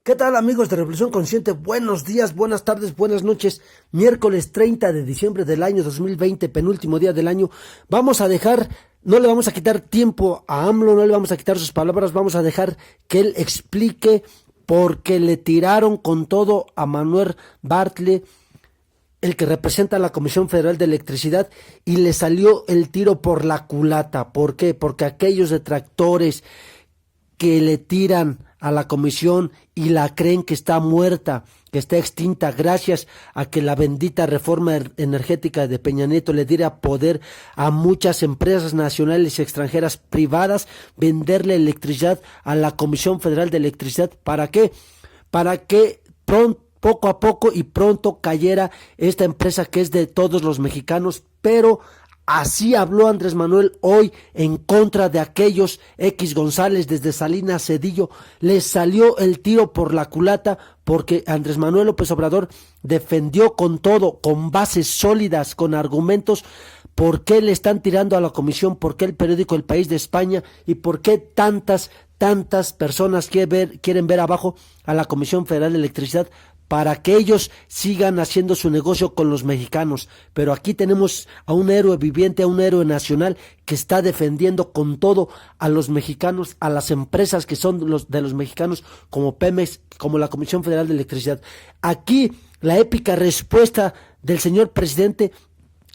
¿Qué tal amigos de Revolución Consciente? Buenos días, buenas tardes, buenas noches. Miércoles 30 de diciembre del año 2020, penúltimo día del año. No le vamos a quitar tiempo a AMLO, no le vamos a quitar sus palabras, vamos a dejar que él explique por qué le tiraron con todo a Manuel Bartlett, el que representa a la Comisión Federal de Electricidad, y le salió el tiro por la culata. ¿Por qué? Porque aquellos detractores que le tiran a la comisión y la creen que está muerta, que está extinta, gracias a que la bendita reforma energética de Peña Nieto le diera poder a muchas empresas nacionales y extranjeras privadas venderle electricidad a la Comisión Federal de Electricidad. ¿Para qué? Para que poco a poco y pronto cayera esta empresa que es de todos los mexicanos, pero así habló Andrés Manuel hoy en contra de aquellos X González desde Salinas Cedillo. Les salió el tiro por la culata porque Andrés Manuel López Obrador defendió con todo, con bases sólidas, con argumentos, por qué le están tirando a la comisión, por qué el periódico El País de España y por qué tantas personas quieren ver abajo a la Comisión Federal de Electricidad para que ellos sigan haciendo su negocio con los mexicanos. Pero aquí tenemos a un héroe viviente, a un héroe nacional que está defendiendo con todo a los mexicanos, a las empresas que son de los mexicanos, como Pemex, como la Comisión Federal de Electricidad. Aquí la épica respuesta del señor presidente,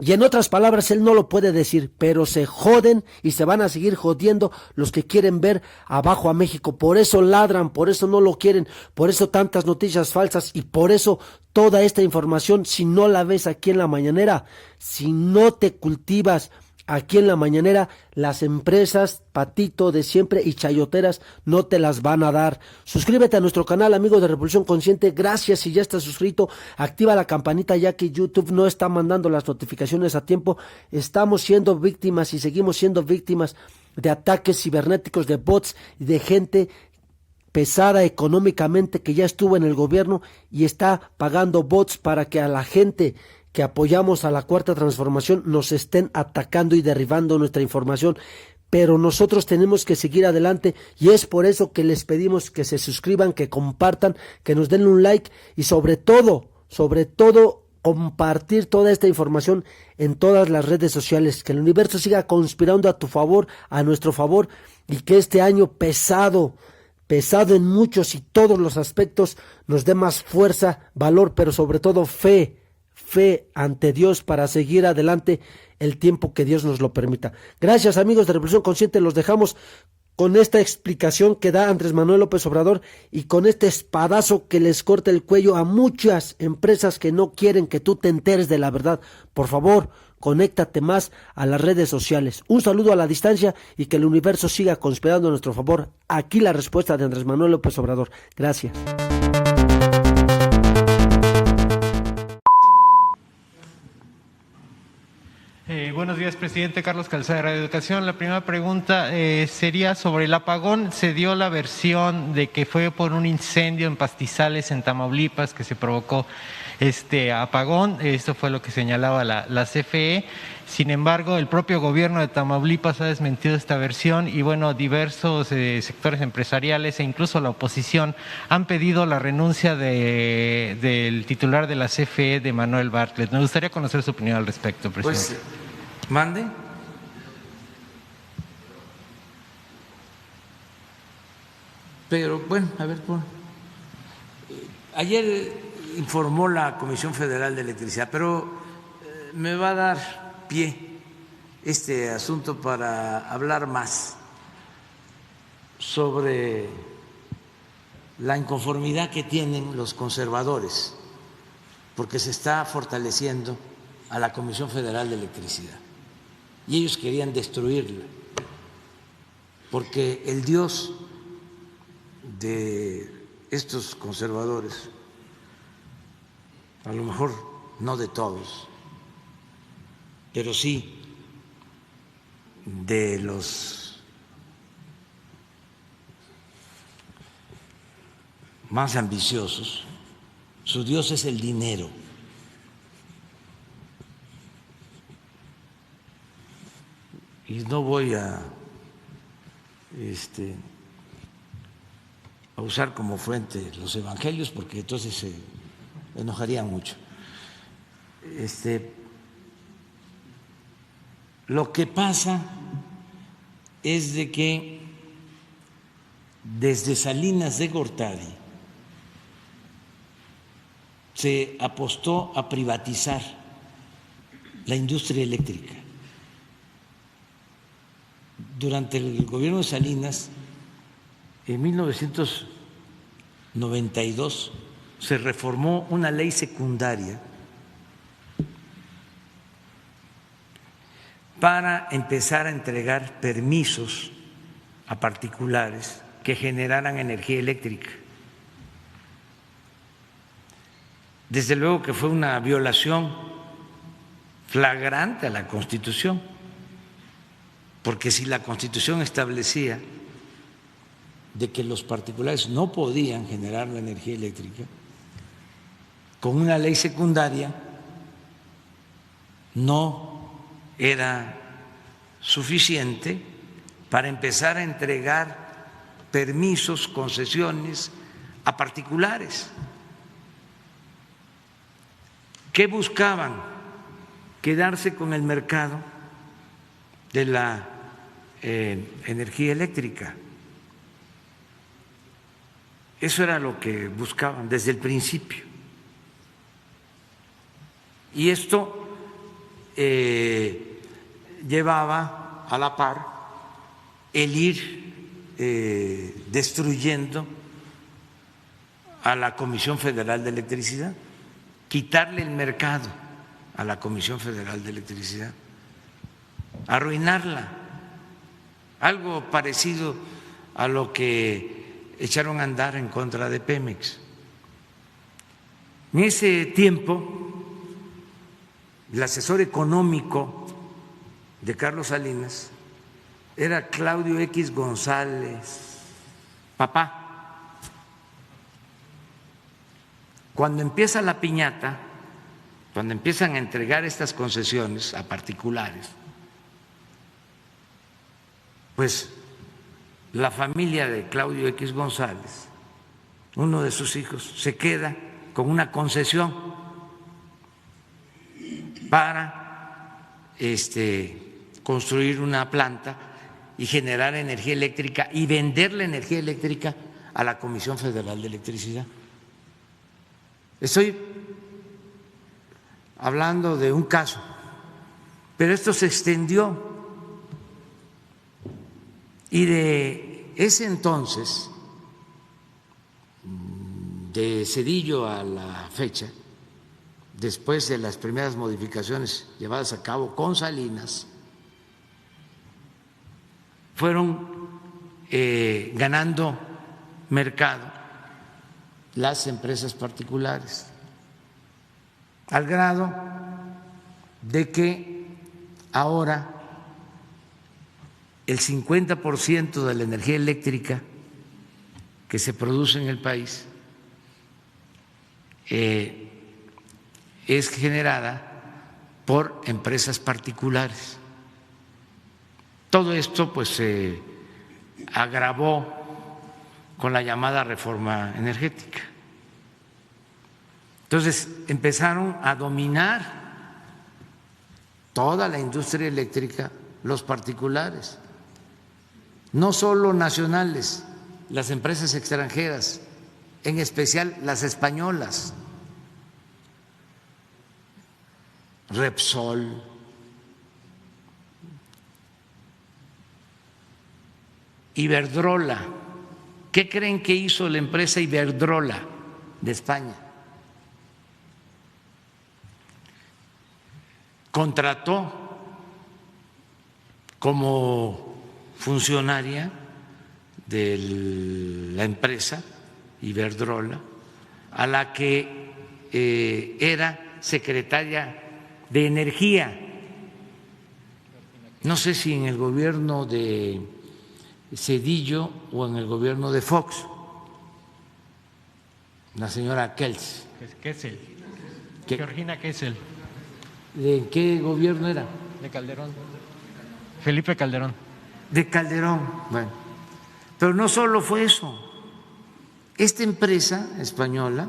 y en otras palabras, él no lo puede decir, pero se joden y se van a seguir jodiendo los que quieren ver abajo a México. Por eso ladran, por eso no lo quieren, por eso tantas noticias falsas y por eso toda esta información, si no la ves aquí en la mañanera, si no te cultivas aquí en la mañanera, las empresas patito de siempre y chayoteras no te las van a dar. Suscríbete a nuestro canal, amigo de Revolución Consciente. Gracias si ya estás suscrito. Activa la campanita ya que YouTube no está mandando las notificaciones a tiempo. Estamos siendo víctimas y seguimos siendo víctimas de ataques cibernéticos, de bots y de gente pesada económicamente que ya estuvo en el gobierno y está pagando bots para que a la gente que apoyamos a la Cuarta Transformación nos estén atacando y derribando nuestra información. Pero nosotros tenemos que seguir adelante y es por eso que les pedimos que se suscriban, que compartan, que nos den un like y sobre todo, compartir toda esta información en todas las redes sociales, que el universo siga conspirando a tu favor, a nuestro favor, y que este año pesado en muchos y todos los aspectos, nos dé más fuerza, valor, pero sobre todo fe ante Dios para seguir adelante el tiempo que Dios nos lo permita. Gracias amigos de Revolución Consciente, los dejamos con esta explicación que da Andrés Manuel López Obrador y con este espadazo que les corta el cuello a muchas empresas que no quieren que tú te enteres de la verdad. Por favor, conéctate más a las redes sociales. Un saludo a la distancia y que el universo siga conspirando a nuestro favor. Aquí la respuesta de Andrés Manuel López Obrador. Gracias. Buenos días, presidente. Carlos Calzada de Radio Educación. La primera pregunta sería sobre el apagón. Se dio la versión de que fue por un incendio en pastizales en Tamaulipas que se provocó este apagón. Esto fue lo que señalaba la CFE. Sin embargo, el propio gobierno de Tamaulipas ha desmentido esta versión y, bueno, diversos sectores empresariales e incluso la oposición han pedido la renuncia del titular de la CFE, de Manuel Bartlett. Me gustaría conocer su opinión al respecto, presidente. Pues, mande. Pero, bueno, a ver, ayer informó la Comisión Federal de Electricidad, pero me va a dar pie este asunto para hablar más sobre la inconformidad que tienen los conservadores, porque se está fortaleciendo a la Comisión Federal de Electricidad y ellos querían destruirla, porque el Dios de estos conservadores, a lo mejor no de todos, pero sí de los más ambiciosos, su Dios es el dinero. Y no voy a a usar como fuente los evangelios porque entonces se enojarían mucho. Lo que pasa es de que desde Salinas de Gortari se apostó a privatizar la industria eléctrica. Durante el gobierno de Salinas, en 1992, se reformó una ley secundaria para empezar a entregar permisos a particulares que generaran energía eléctrica. Desde luego que fue una violación flagrante a la Constitución, porque si la Constitución establecía de que los particulares no podían generar la energía eléctrica, con una ley secundaria no era suficiente para empezar a entregar permisos, concesiones a particulares. ¿Qué buscaban? Quedarse con el mercado de la energía eléctrica. Eso era lo que buscaban desde el principio. Y esto llevaba a la par el ir destruyendo a la Comisión Federal de Electricidad, quitarle el mercado a la Comisión Federal de Electricidad, arruinarla, algo parecido a lo que echaron a andar en contra de Pemex. En ese tiempo, el asesor económico de Carlos Salinas era Claudio X González, papá. Cuando empieza la piñata, cuando empiezan a entregar estas concesiones a particulares, pues la familia de Claudio X González, uno de sus hijos, se queda con una concesión para construir una planta y generar energía eléctrica y vender la energía eléctrica a la Comisión Federal de Electricidad. Estoy hablando de un caso, pero esto se extendió y de ese entonces, de Zedillo a la fecha, después de las primeras modificaciones llevadas a cabo con Salinas, fueron ganando mercado las empresas particulares, al grado de que ahora el 50% de la energía eléctrica que se produce en el país es generada por empresas particulares. Todo esto pues se agravó con la llamada reforma energética. Entonces empezaron a dominar toda la industria eléctrica los particulares, no solo nacionales, las empresas extranjeras, en especial las españolas, Repsol, Iberdrola. ¿Qué creen que hizo la empresa Iberdrola de España? Contrató como funcionaria de la empresa Iberdrola a la que era secretaria de Energía, no sé si en el gobierno de Zedillo o en el gobierno de Fox, la señora Kessel. Georgina Kessel. ¿De qué gobierno era? De Calderón. Felipe Calderón. De Calderón. Bueno, pero no solo fue eso, esta empresa española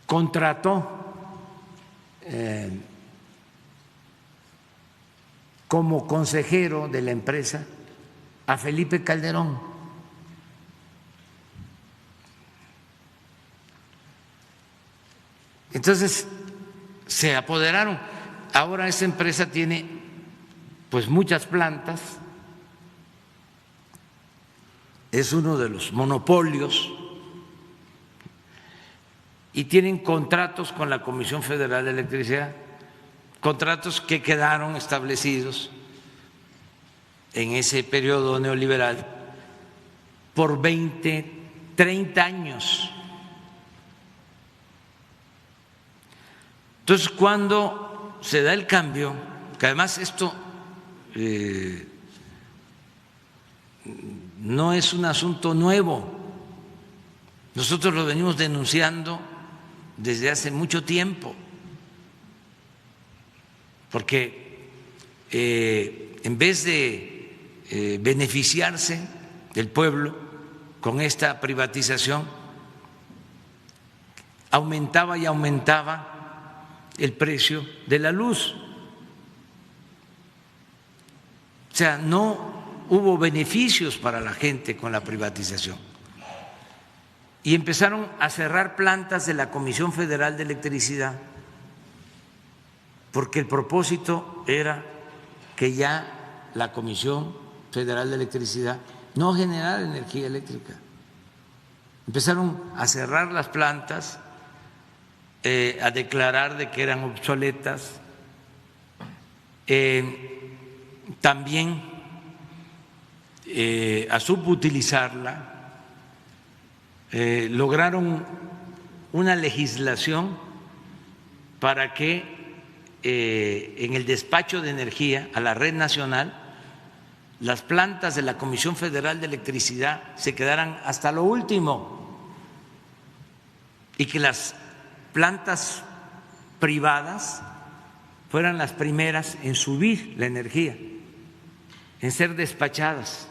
contrató como consejero de la empresa a Felipe Calderón. Entonces se apoderaron. Ahora esa empresa tiene pues muchas plantas, es uno de los monopolios y tienen contratos con la Comisión Federal de Electricidad, contratos que quedaron establecidos en ese periodo neoliberal por 20, 30 años. Entonces, cuando se da el cambio, que además esto no es un asunto nuevo, nosotros lo venimos denunciando desde hace mucho tiempo, porque en vez de beneficiarse del pueblo con esta privatización, aumentaba y aumentaba el precio de la luz. O sea, no hubo beneficios para la gente con la privatización. Y empezaron a cerrar plantas de la Comisión Federal de Electricidad, porque el propósito era que ya la Comisión Federal de Electricidad no generara energía eléctrica. Empezaron a cerrar las plantas, a declarar de que eran obsoletas, también a subutilizarla. Lograron una legislación para que en el despacho de energía a la red nacional las plantas de la Comisión Federal de Electricidad se quedaran hasta lo último y que las plantas privadas fueran las primeras en subir la energía, en ser despachadas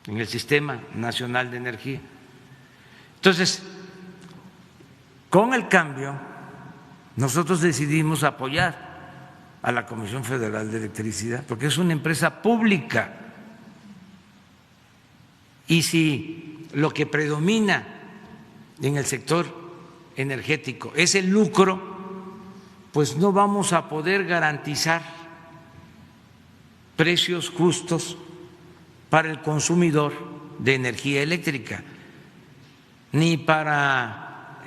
en el Sistema Nacional de Energía. Entonces, con el cambio, nosotros decidimos apoyar a la Comisión Federal de Electricidad, porque es una empresa pública. Y si lo que predomina en el sector energético es el lucro, pues no vamos a poder garantizar precios justos para el consumidor de energía eléctrica, ni para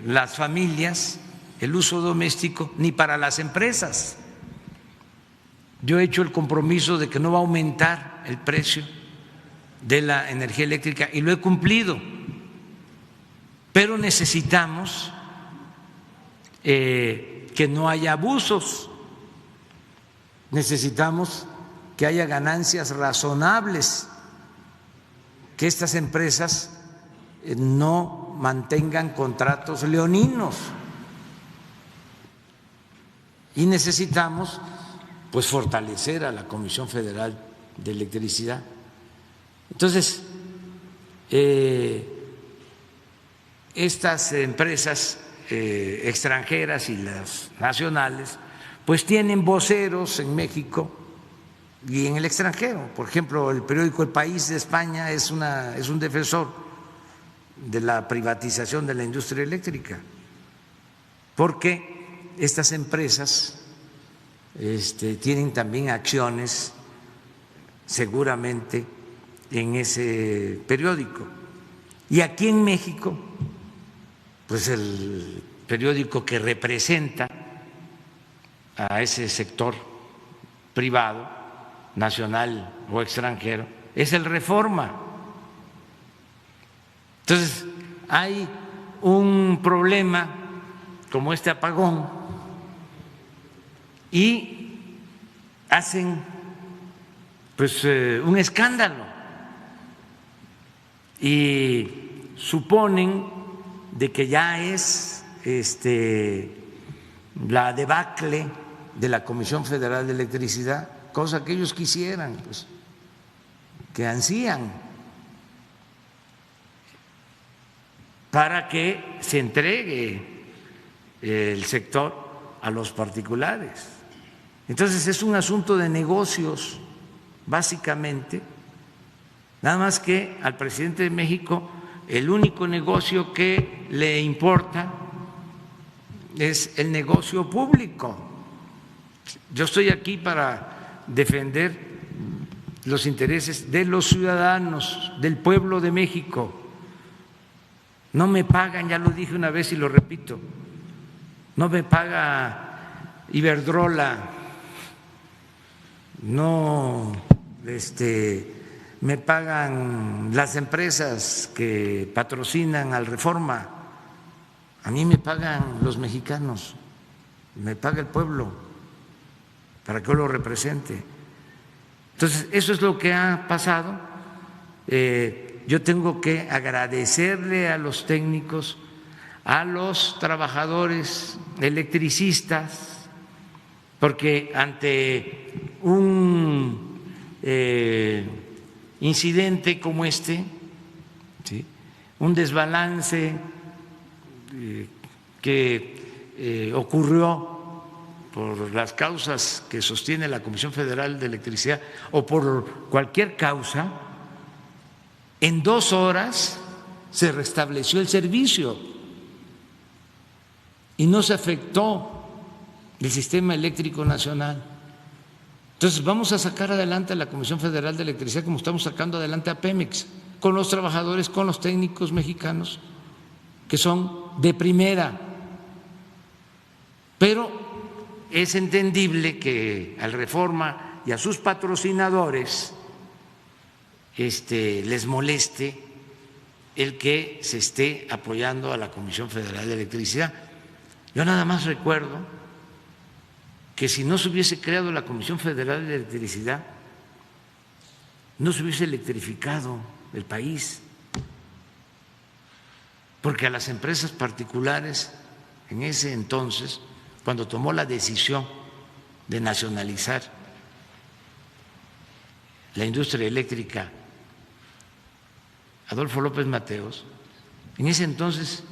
las familias, el uso doméstico, ni para las empresas. Yo he hecho el compromiso de que no va a aumentar el precio de la energía eléctrica y lo he cumplido, pero necesitamos que no haya abusos, necesitamos que haya ganancias razonables, que estas empresas no mantengan contratos leoninos y necesitamos pues fortalecer a la Comisión Federal de Electricidad. Entonces, estas empresas extranjeras y las nacionales pues tienen voceros en México y en el extranjero. Por ejemplo, el periódico El País de España es un defensor de la privatización de la industria eléctrica, porque estas empresas tienen también acciones seguramente en ese periódico. Y aquí en México, pues el periódico que representa a ese sector privado, nacional o extranjero, es el Reforma. Entonces, hay un problema como este apagón y hacen pues un escándalo y suponen de que ya es la debacle de la Comisión Federal de Electricidad cosa que ellos quisieran, pues, que ansían, para que se entregue el sector a los particulares. Entonces es un asunto de negocios, básicamente, nada más que al presidente de México el único negocio que le importa es el negocio público. Yo estoy aquí para defender los intereses de los ciudadanos, del pueblo de México. No me pagan, ya lo dije una vez y lo repito, no me paga Iberdrola, no me pagan las empresas que patrocinan al Reforma, a mí me pagan los mexicanos, me paga el pueblo para que yo lo represente. Entonces, eso es lo que ha pasado. Yo tengo que agradecerle a los técnicos, a los trabajadores electricistas, porque ante un incidente como este, ¿sí?, un desbalance que ocurrió por las causas que sostiene la Comisión Federal de Electricidad o por cualquier causa, en 2 horas se restableció el servicio y no se afectó el sistema eléctrico nacional. Entonces vamos a sacar adelante a la Comisión Federal de Electricidad como estamos sacando adelante a Pemex, con los trabajadores, con los técnicos mexicanos que son de primera. Pero es entendible que al Reforma y a sus patrocinadores les moleste el que se esté apoyando a la Comisión Federal de Electricidad. Yo nada más recuerdo que si no se hubiese creado la Comisión Federal de Electricidad, no se hubiese electrificado el país, porque a las empresas particulares en ese entonces, cuando tomó la decisión de nacionalizar la industria eléctrica Adolfo López Mateos, en ese entonces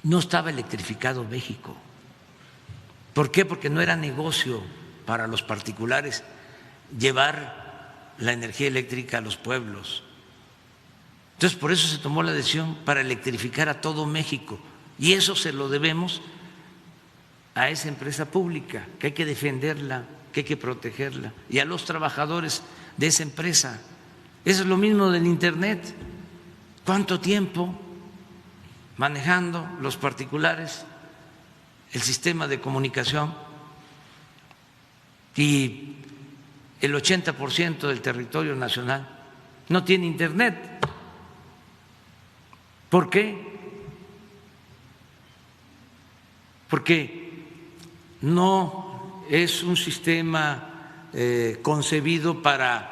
no estaba electrificado México. ¿Por qué? Porque no era negocio para los particulares llevar la energía eléctrica a los pueblos. Entonces, por eso se tomó la decisión para electrificar a todo México, y eso se lo debemos a esa empresa pública, que hay que defenderla, que hay que protegerla, y a los trabajadores de esa empresa. Eso es lo mismo del Internet. ¿Cuánto tiempo manejando los particulares el sistema de comunicación? Y el 80% del territorio nacional no tiene Internet. ¿Por qué? Porque no es un sistema concebido para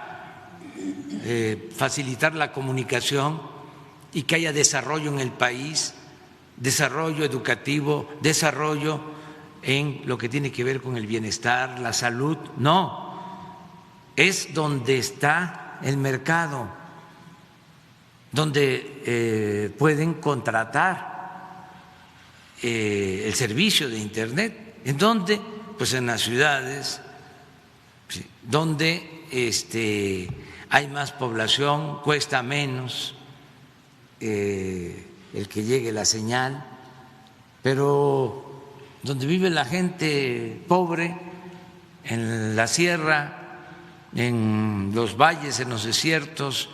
facilitar la comunicación y que haya desarrollo en el país, desarrollo educativo, desarrollo en lo que tiene que ver con el bienestar, la salud. No, es donde está el mercado, donde pueden contratar el servicio de Internet. ¿En dónde? Pues en las ciudades, ¿sí?, donde hay más población, cuesta menos el que llegue la señal, pero donde vive la gente pobre, en la sierra, en los valles, en los desiertos,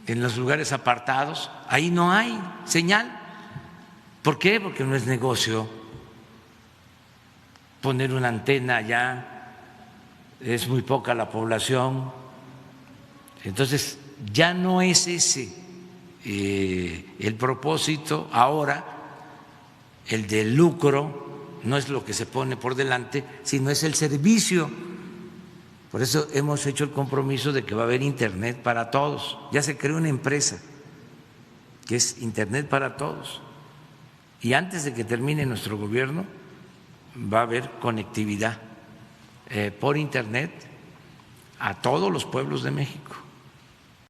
en los lugares apartados, ahí no hay señal. ¿Por qué? Porque no es negocio poner una antena allá, es muy poca la población. Entonces ya no es ese el propósito ahora, el del lucro no es lo que se pone por delante, sino es el servicio. Por eso hemos hecho el compromiso de que va a haber Internet para todos. Ya se creó una empresa que es Internet para todos, y antes de que termine nuestro gobierno va a haber conectividad por internet a todos los pueblos de México.